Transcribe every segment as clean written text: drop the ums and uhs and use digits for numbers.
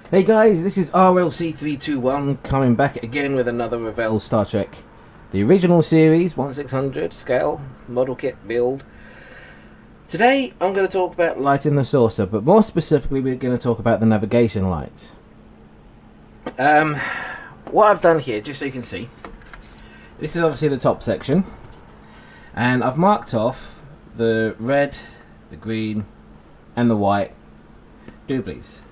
Hey guys, this is RLC321 coming back again with another Revell Star Trek. The original series, 1600 scale, model kit build. Today I'm going to talk about lighting the saucer, but more specifically we're going to talk about the navigation lights. What I've done here, just so you can see, this is obviously the top section, and I've marked off the red, the green and the white dooblies.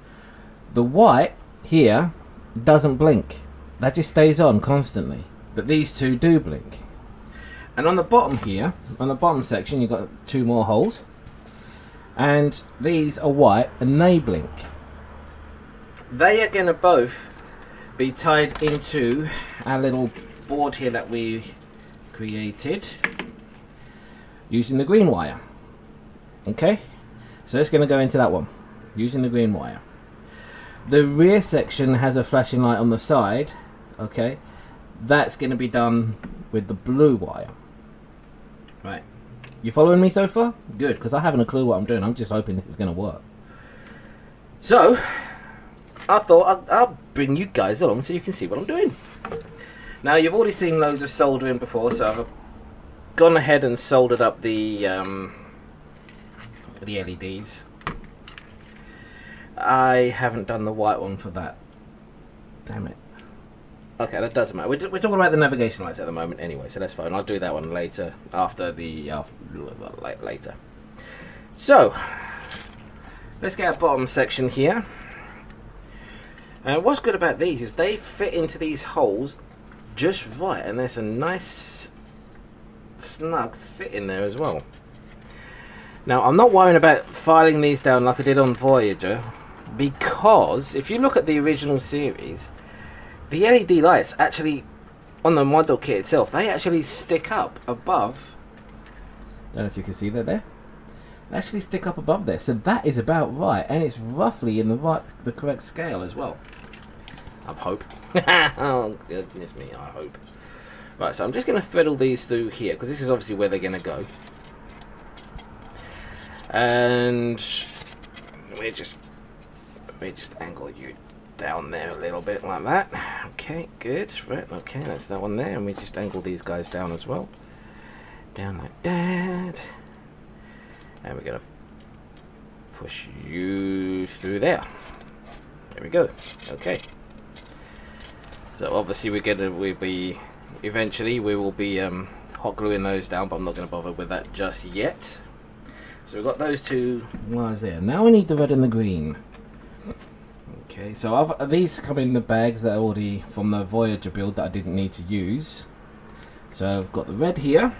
The white here doesn't blink. That just stays on constantly. But these two do blink. And on the bottom here, on the bottom section, you've got two more holes. And these are white and they blink. They are going to both be tied into our little board here that we created using the green wire. Okay? So it's going to go into that one using the green wire. The rear section has a flashing light on the side. Okay, that's going to be done with the blue wire. Right, you following me so far? Good, because I haven't a clue what I'm doing. I'm just hoping this is going to work. So I thought I'll bring you guys along so you can see what I'm doing. Now you've already seen loads of soldering before, so I've gone ahead and soldered up the LEDs. I haven't done the white one for that. Damn it. Okay, that doesn't matter. We're talking about the navigation lights at the moment anyway, so that's fine. I'll do that one later, later. So, let's get our bottom section here. And what's good about these is they fit into these holes just right, and there's a nice snug fit in there as well. Now, I'm not worrying about filing these down like I did on Voyager, because if you look at the original series, the LED lights actually, on the model kit itself, they actually stick up above. Don't know if you can see that there. They actually stick up above there, so that is about right, and it's roughly in the correct scale as well. I hope. Oh goodness me, I hope. Right, so I'm just going to thread all these through here, because this is obviously where they're going to go. And we just angle you down there a little bit like that. Okay, good. Right, okay, that's that one there, and we just angle these guys down as well. Down like that. And we're gonna push you through there. There we go. Okay. So obviously eventually we will be hot gluing those down, but I'm not gonna bother with that just yet. So we've got those two wires there. Now we need the red and the green. Okay, so these come in the bags that are already from the Voyager build that I didn't need to use. So I've got the red here.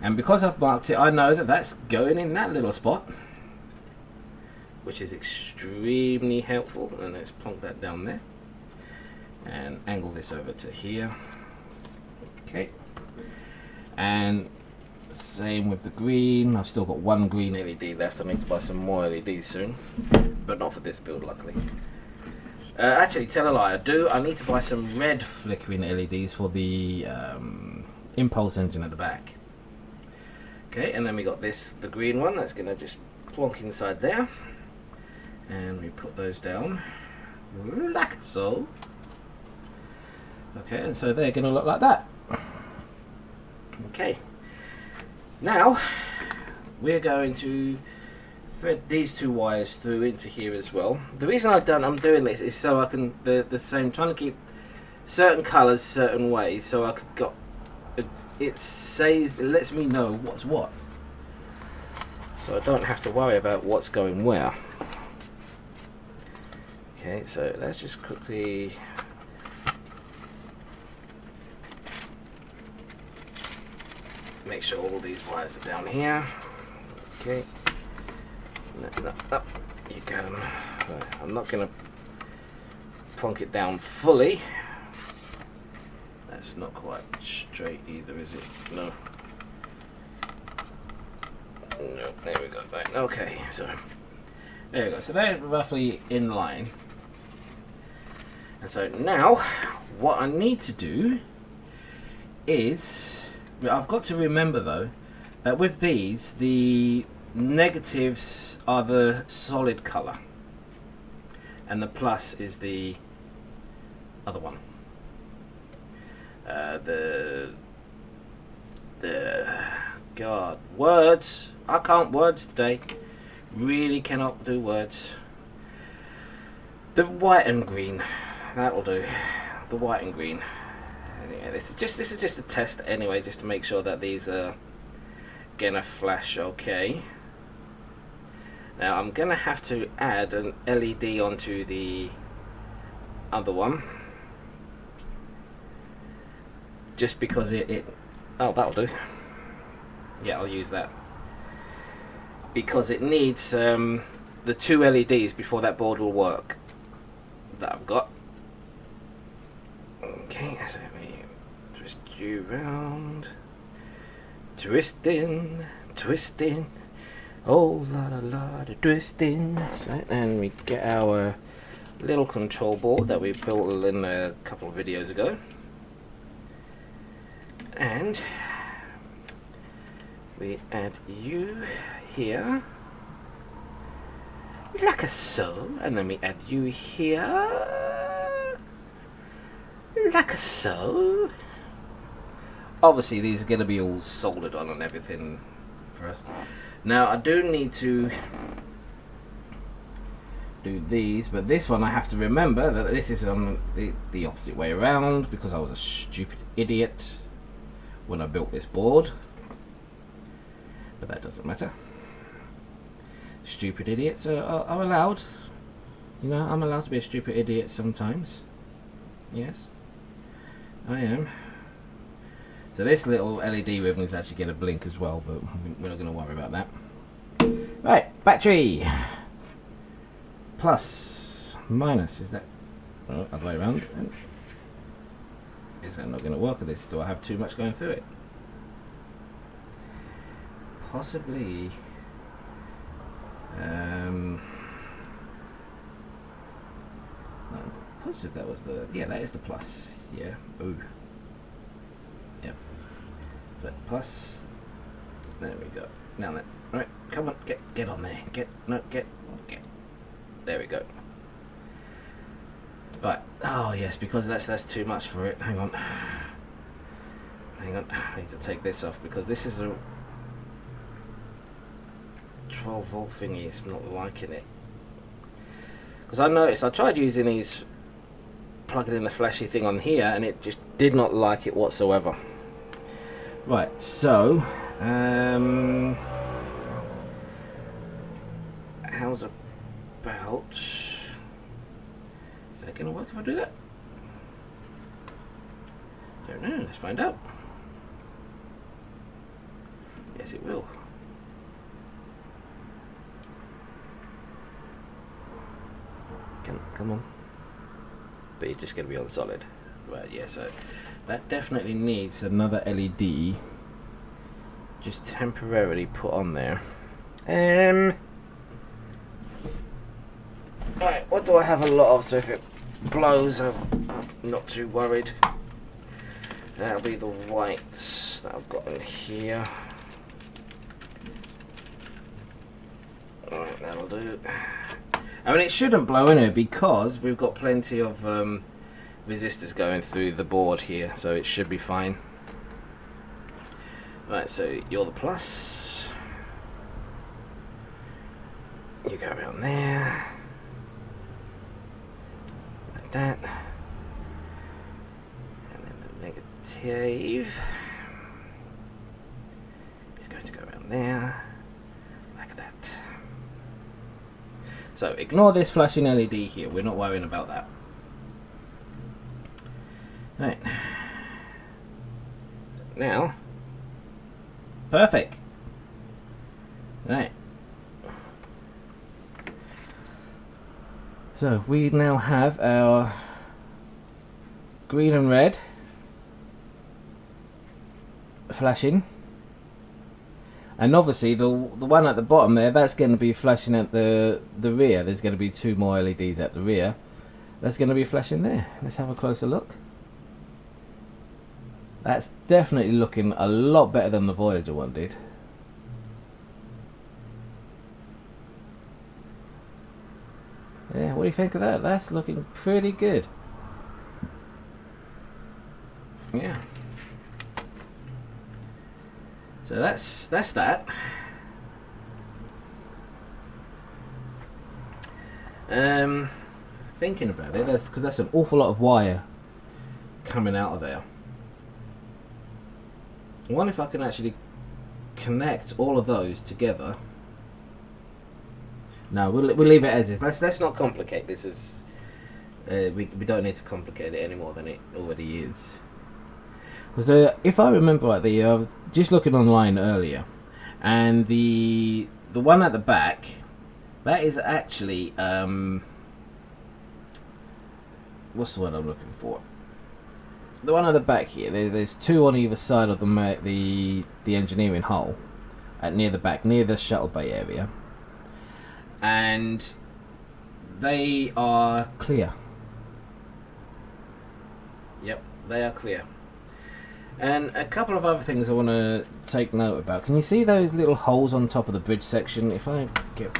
And because I've marked it, I know that that's going in that little spot, which is extremely helpful. And let's plonk that down there. And angle this over to here. Okay. And same with the green. I've still got one green LED left. I need to buy some more LEDs soon, but not for this build, luckily. Actually, tell a lie, I need to buy some red flickering LEDs for the impulse engine at the back. Okay, and then we got the green one that's going to just plonk inside there, and we put those down like so. Okay, and so they're going to look like that. Okay. Now we're going to thread these two wires through into here as well. The reason I'm doing this is so I can trying to keep certain colours certain ways, so it lets me know what's what, so I don't have to worry about what's going where. Okay, so let's just quickly. Make sure all these wires are down here. Okay. Up you go. Right, I'm not going to plonk it down fully. That's not quite straight either, is it? No. No, there we go. Right. Okay, so there we go. So they're roughly in line. And so now, what I need to do is, I've got to remember though, that with these, the negatives are the solid colour. and the plus is the other one. The God, words. I can't words today. Really cannot do words. The white and green. That'll do. The white and green. Anyway, this is just a test anyway, just to make sure that these are gonna flash okay. Now I'm gonna have to add an LED onto the other one, just because it oh, that'll do. Yeah, I'll use that because it needs the 2 LEDs before that board will work that I've got. Okay, so we twist you round, twisting, twisting, oh lot of twisting. Right, and we get our little control board that we built in a couple of videos ago, and we add you here like so, and then we add you here like so. Obviously these are going to be all soldered on and everything for us. Now I do need to do these, but this one I have to remember that this is on the opposite way around, because I was a stupid idiot when I built this board. But that doesn't matter. Stupid idiots are allowed. You know, I'm allowed to be a stupid idiot sometimes. Yes, I am. So this little LED ribbon is actually going to blink as well, but we're not going to worry about that. Right, battery. Plus, minus, is that other way around? Is that not going to work with this? Do I have too much going through it? Possibly. Positive that was the, yeah, that is the plus. Yeah. Ooh. Yep. So plus. There we go. Now then. All right. Come on. Get on there. Get. There we go. Right. Oh yes, because that's too much for it. Hang on. Hang on. I need to take this off because this is a 12-volt thingy. It's not liking it. Because I noticed I tried using these, plugging in the flashy thing on here, and it just did not like it whatsoever. Right. So. How's about? Is that going to work if I do that? Don't know. Let's find out. Yes, it will. Come on. But you're just going to be on solid. Right, yeah, so that definitely needs another LED just temporarily put on there. Right, what do I have a lot of? So if it blows, I'm not too worried. That'll be the whites that I've got in here. Alright, that'll do. I mean, it shouldn't blow in here because we've got plenty of resistors going through the board here, so it should be fine. Right, so you're the plus. You go around there. Like that. And then the negative is going to go around there. Like that. So ignore this flashing LED here, we're not worrying about that. Right. Now, perfect. Right. So we now have our green and red flashing. And obviously the one at the bottom there, that's going to be flashing at the rear. There's going to be 2 more LEDs at the rear. That's going to be flashing there. Let's have a closer look. That's definitely looking a lot better than the Voyager one did. Yeah, what do you think of that? That's looking pretty good. Yeah. So that's that. Thinking about it, that's because that's an awful lot of wire coming out of there. I wonder if I can actually connect all of those together. No, we'll leave it as is. Let's not complicate this. As we don't need to complicate it any more than it already is. Because if I remember rightly, I was just looking online earlier, and the one at the back, that is actually what's the word I'm looking for? The one at the back here. There's two on either side of the engineering hull, near the back, near the shuttle bay area, and they are clear. Yep, they are clear. And a couple of other things I want to take note about. Can you see those little holes on top of the bridge section? If I get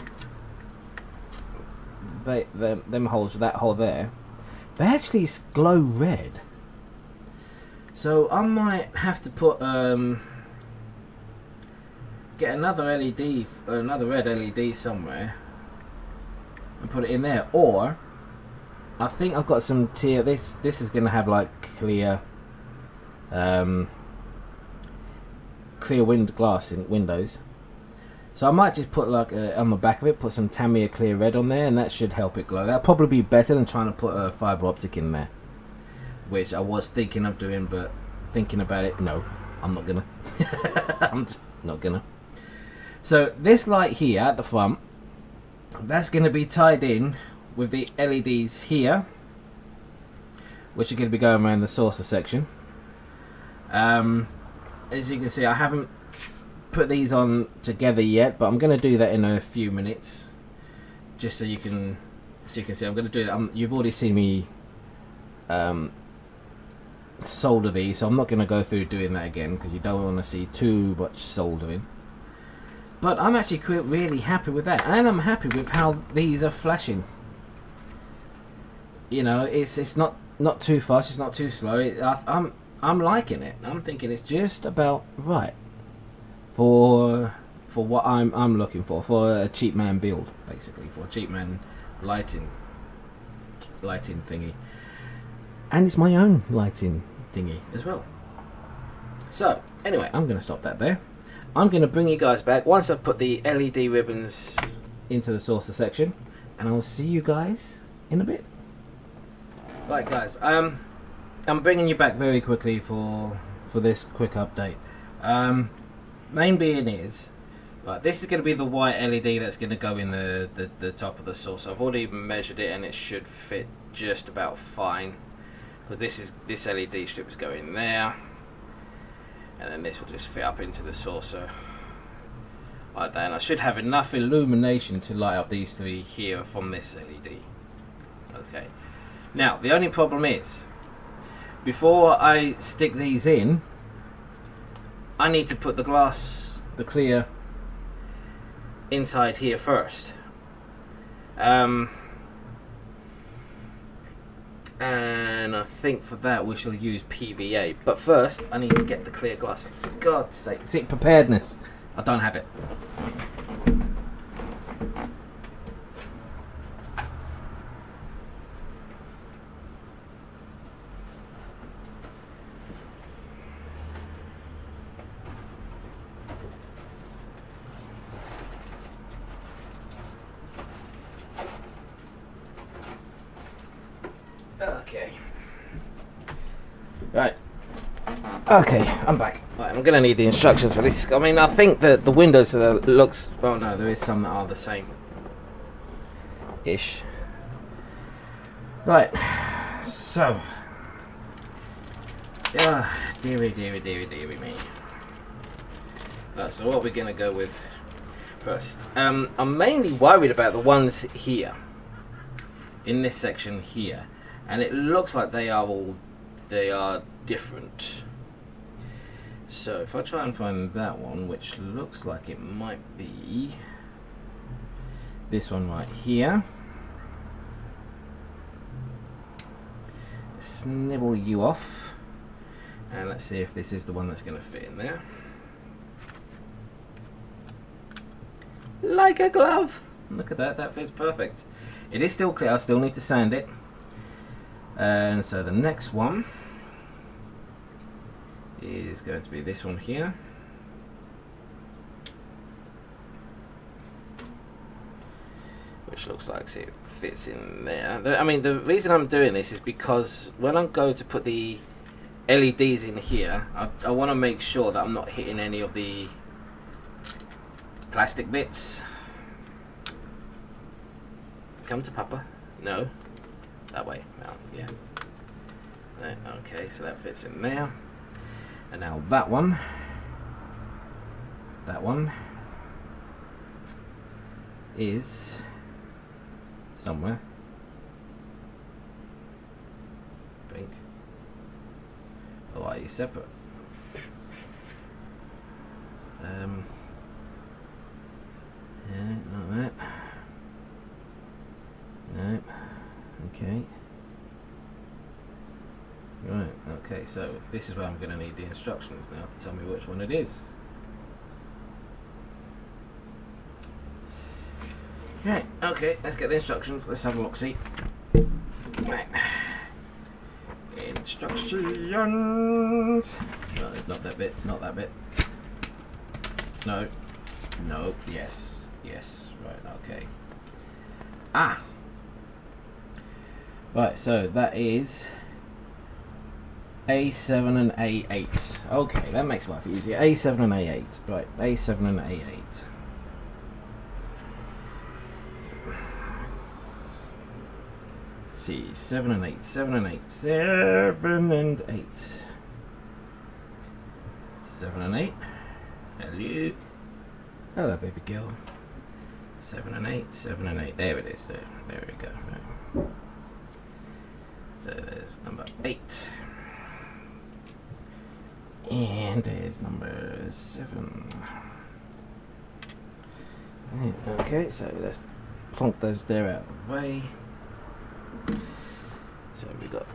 them holes, that hole there, they actually glow red. So I might have to put get another LED, another red LED somewhere, and put it in there. Or I think I've got some tier. This is gonna have like clear glass in windows, so I might just put like on the back of it, put some Tamiya clear red on there, and that should help it glow. That'll probably be better than trying to put a fiber optic in there, which I was thinking of doing, but thinking about it, no, I'm not gonna. I'm just not gonna. So this light here at the front, that's gonna be tied in with the LEDs here, which are gonna be going around the saucer section. As you can see, I haven't put these on together yet, but I'm going to do that in a few minutes, just so you can see. I'm going to do that. You've already seen me solder these, so I'm not going to go through doing that again, because you don't want to see too much soldering. But I'm actually really happy with that, and I'm happy with how these are flashing. You know, it's not too fast, it's not too slow. I'm liking it. I'm thinking it's just about right for what I'm looking for a cheap man build, basically, for a cheap man lighting thingy, and it's my own lighting thingy as well. So anyway, I'm going to stop that there. I'm going to bring you guys back once I've put the LED ribbons into the saucer section, and I'll see you guys in a bit. Right, guys. I'm bringing you back very quickly for this quick update. Main being is, right, this is going to be the white LED that's going to go in the top of the saucer. I've already measured it, and it should fit just about fine, because this LED strip is going there, and then this will just fit up into the saucer like that. And I should have enough illumination to light up these three here from this LED. Okay. Now the only problem is, before I stick these in, I need to put the glass, the clear, inside here first. And I think for that we shall use PVA. But first, I need to get the clear glass. For God's sake, see, preparedness. I don't have it. Okay. Right. Okay, I'm back. Right, I'm gonna need the instructions for this. I mean, I think that the windows looks. Well, no, there is some that are the same. Ish. Right. So. Deary me. Right, so what we're gonna go with first. I'm mainly worried about the ones here. In this section here. And it looks like they are different. So if I try and find that one, which looks like it might be this one right here. snibble you off, and let's see if this is the one that's going to fit in there. Like a glove! Look at that, that fits perfect. It is still clear, I still need to sand it. And so the next one is going to be this one here. Which looks like it fits in there. I mean, the reason I'm doing this is because when I'm going to put the LEDs in here, I want to make sure that I'm not hitting any of the plastic bits. Come to Papa. No. That way. Well, yeah. Right, okay, so that fits in there. And now that one. That one is somewhere. I think. Or are you separate? Yeah, not that. No. Okay. Right, okay, so this is where I'm going to need the instructions now to tell me which one it is. Right, okay, let's get the instructions. Let's have a look, see. Right. Instructions. No, not that bit, not that bit. No. No, yes, yes, right, okay. Ah! Right, so that is A7 and A8. Okay, that makes life easier. A7 and A8. Right, A7 and A8. See, 7 and 8, 7 and 8, 7 and 8. 7 and 8. Hello. Hello, baby girl. 7 and 8, 7 and 8. There it is. There we go. Right. So there's number 8. And there's number 7. Okay, so let's plonk those there out of the way. So we got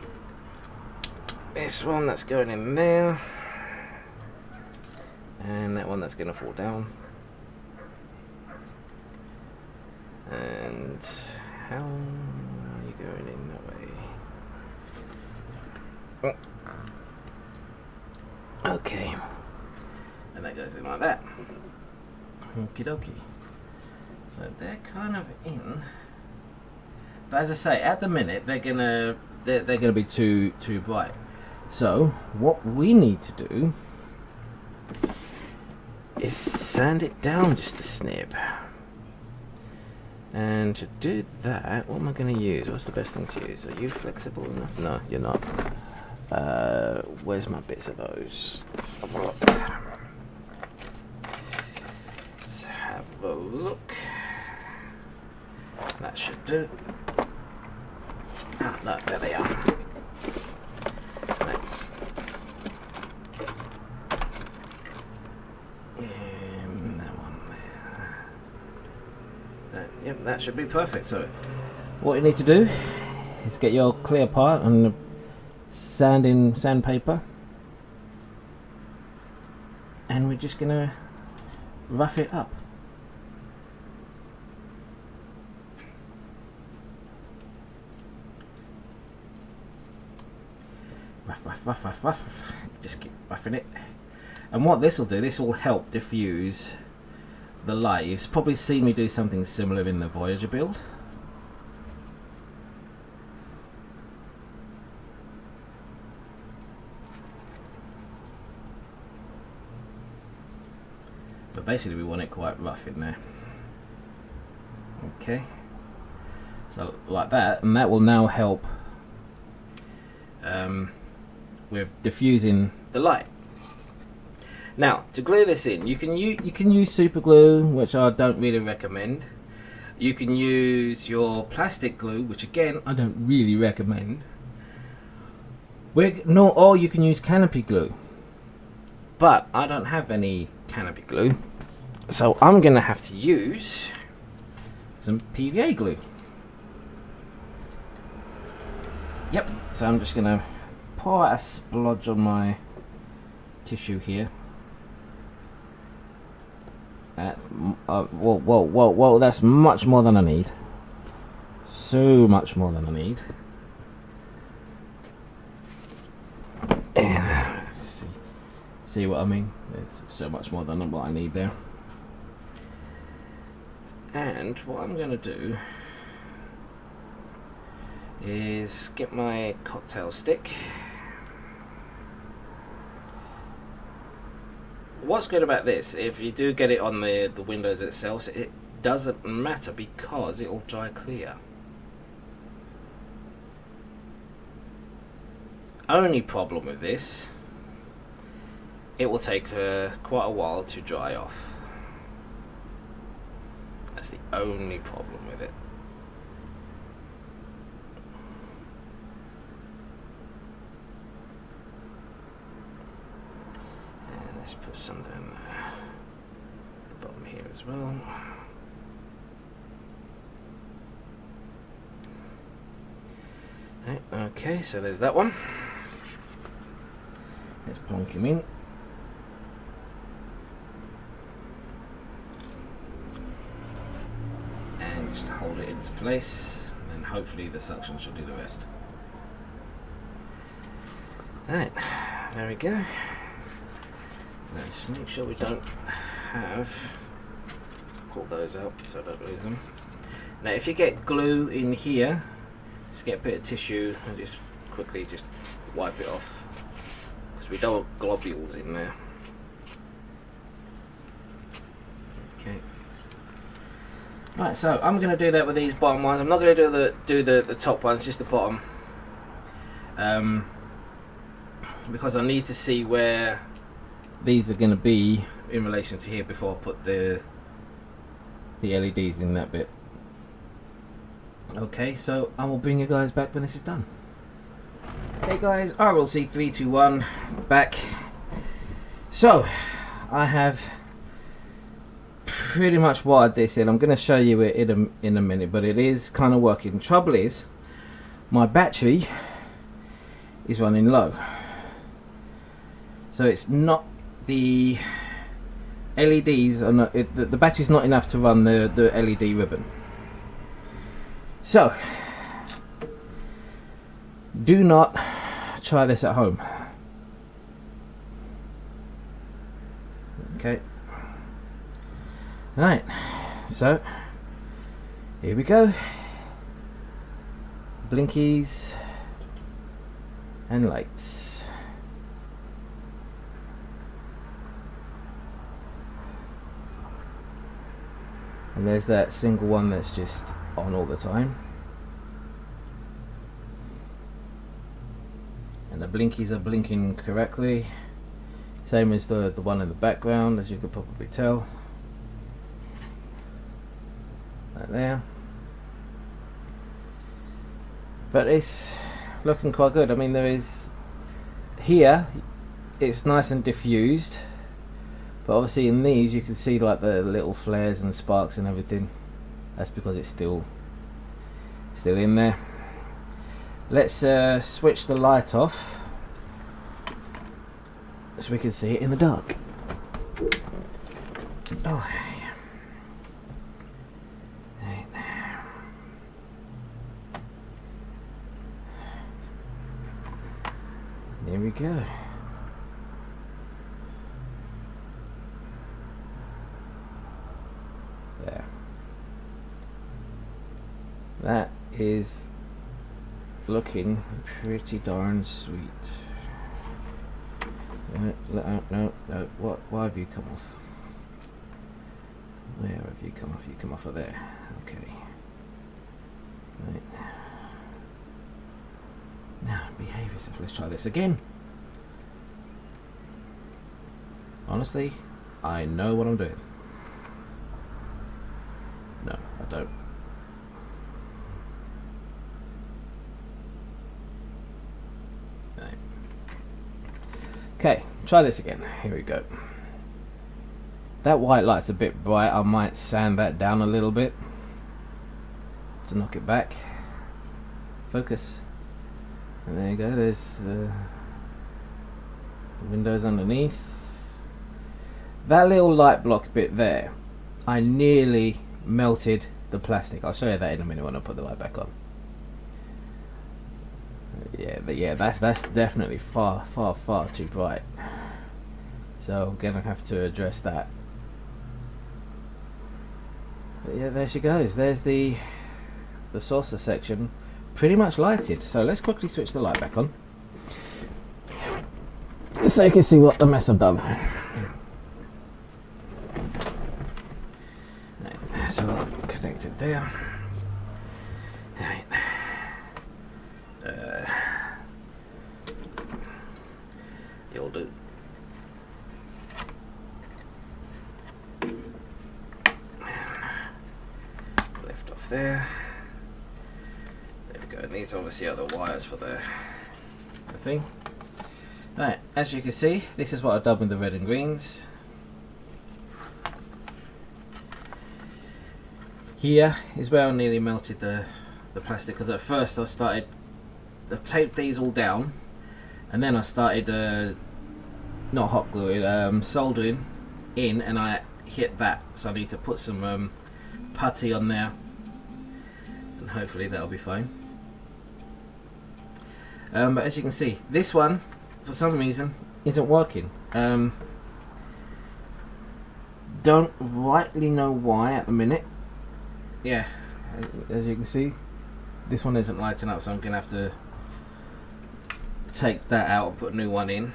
this one that's going in there, and that one that's going to fall down. And how are you going in that way? Oh. Okay, and that goes in like that. Okie dokie. So they're kind of in. But as I say, at the minute they're gonna be too bright. So what we need to do is sand it down just a snip. And to do that, what am I going to use? What's the best thing to use? Are you flexible enough? No, you're not. Where's my bits of those? Let's have a look. Let's have a look. That should do. Ah, no, there they are. Thanks. That one there. Yep, that should be perfect. So, what you need to do is get your clear part and sandpaper, and we're just gonna rough it up. Rough. Just keep roughing it. And what this will do, this will help diffuse the light. You've probably seen me do something similar in the Voyager build. But basically we want it quite rough in there. Okay. So like that, and that will now help with diffusing the light. Now, to glue this in, you can use super glue, which I don't really recommend. You can use your plastic glue, which again I don't really recommend. Or you can use canopy glue, but I don't have any canopy glue, so I'm gonna have to use some PVA glue. Yep, so I'm just gonna pour out a splodge on my tissue here. That's whoa, that's much more than I need. So much more than I need. And see what I mean? It's so much more than what I need there. And what I'm going to do is get my cocktail stick. What's good about this, if you do get it on the windows itself, it doesn't matter because it'll dry clear. Only problem with this, it will take quite a while to dry off. That's the only problem with it. And let's put some down at the bottom here as well. Right, okay, so there's that one. Let's plonk him in. And just hold it into place, and then hopefully the suction should do the rest. Right, there we go. Now just make sure we don't pull those out so I don't lose them. Now if you get glue in here, just get a bit of tissue and just quickly just wipe it off, because we don't want globules in there. Okay. Right, so I'm going to do that with these bottom ones. I'm not going to do the top ones, just the bottom, because I need to see where these are going to be in relation to here before I put the LEDs in that bit. Okay, so I will bring you guys back when this is done. Okay guys, RLC 321 back. So I have pretty much wired this in. I'm going to show you it in a minute, but it is kind of working. Trouble is, my battery is running low, so it's not, the LEDs are not, the battery's not enough to run the LED ribbon. So do not try this at home. Okay. Right, so here we go. Blinkies and lights. And there's that single one that's just on all the time. And the blinkies are blinking correctly. Same as the one in the background, as you could probably tell. Right there. But it's looking quite good. I mean, there is here, it's nice and diffused, but obviously in these you can see like the little flares and sparks and everything. That's because it's still in there. Let's switch the light off so we can see it in the dark. Oh, right there. There we go. There. That is looking pretty darn sweet. No, what? Why have you come off? Where have you come off? You come off of there. Okay. Right. Now behave yourself. Let's try this again. Honestly, I know what I'm doing. No, I don't. Right. Okay, try this again. Here we go. That white light's a bit bright. I might sand that down a little bit to knock it back. Focus. And there you go, there's the windows underneath. That little light block bit there, I nearly melted the plastic. I'll show you that in a minute when I put the light back on. Yeah, that's definitely far too bright. So I'm gonna have to address that. But yeah, there she goes. There's the saucer section, pretty much lighted. So let's quickly switch the light back on, so you can see what the mess I've done. Right, so I'll connect it there. Right. You'll do. Lift off there. There we go. And these obviously are the wires for the thing. Right, as you can see, this is what I've done with the red and greens. Here is where I nearly melted the plastic, because at first I taped these all down, and then I started not hot gluing, soldering in, and I hit that. So I need to put some putty on there, and hopefully that'll be fine. But as you can see, this one for some reason isn't working. Don't rightly know why at the minute. Yeah, as you can see, this one isn't lighting up, so I'm gonna have to take that out and put a new one in.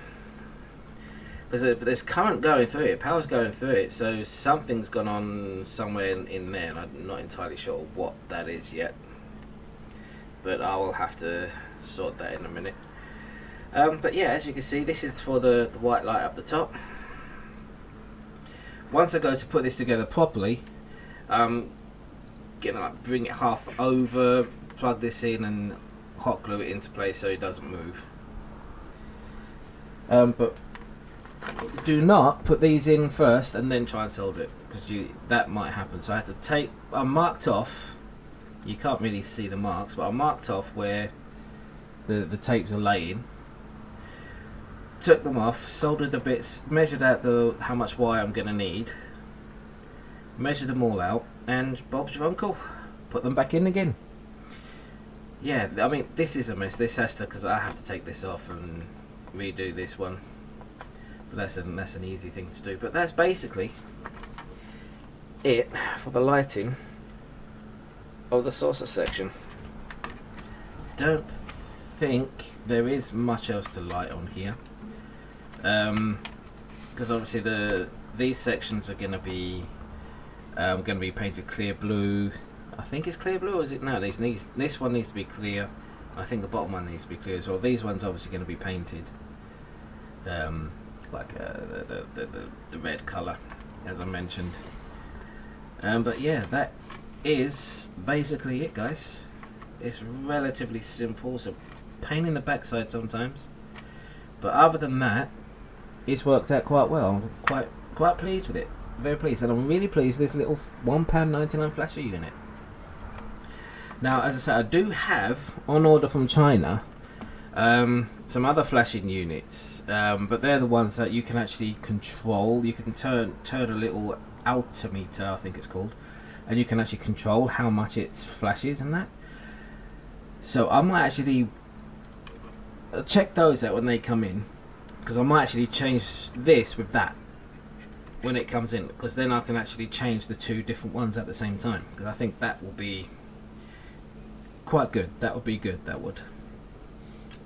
There's current going through it, power's going through it, so something's gone on somewhere in there, and I'm not entirely sure what that is yet. But I will have to sort that in a minute. But yeah, as you can see, this is for the white light up the top. Once I go to put this together properly, gonna like bring it half over, plug this in, and hot glue it into place so it doesn't move. But do not put these in first and then try and solder it, because that might happen. So I had to take, I marked off, you can't really see the marks, but I marked off where the tapes are laying, took them off, soldered the bits, measured out how much wire I'm going to need, measured them all out, and Bob's your uncle, put them back in again. Yeah, I mean, this is a mess. This has to, because I have to take this off and redo this one. But that's an easy thing to do. But that's basically it for the lighting of the saucer section. Don't think there is much else to light on here, because obviously these sections are going to be painted clear blue. I think it's clear blue, or is it? No, this one needs to be clear. I think the bottom one needs to be clear as well. These ones obviously going to be painted like the red colour, as I mentioned. But yeah, that is basically it, guys. It's relatively simple. It's a pain in the backside sometimes, but other than that, it's worked out quite well. I'm quite pleased with it. Very pleased, and I'm really pleased with this little £1.99 flasher unit. Now, as I said, I do have on order from China some other flashing units, but they're the ones that you can actually control. You can turn a little altimeter, I think it's called, and you can actually control how much it flashes and that. So I might actually check those out when they come in, because I might actually change this with that when it comes in, because then I can actually change the two different ones at the same time, because I think that will be quite good. That would be good, that would.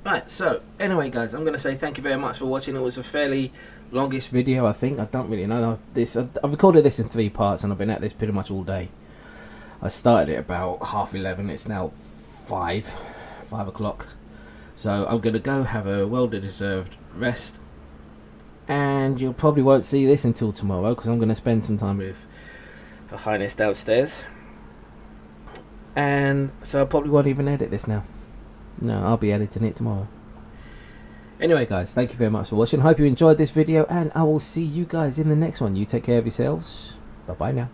Right, so anyway guys, I'm going to say thank you very much for watching. It was a fairly longish video, I think. I don't really know. I've recorded this in 3 parts, and I've been at this pretty much all day. I started at about 11:30. It's now 5 o'clock. So I'm going to go have a well-deserved rest, and you probably won't see this until tomorrow, because I'm going to spend some time with Her Highness downstairs, and so I probably won't even edit this now. No, I'll be editing it tomorrow. Anyway guys, thank you very much for watching. Hope you enjoyed this video, and I will see you guys in the next one. You take care of yourselves. Bye bye now.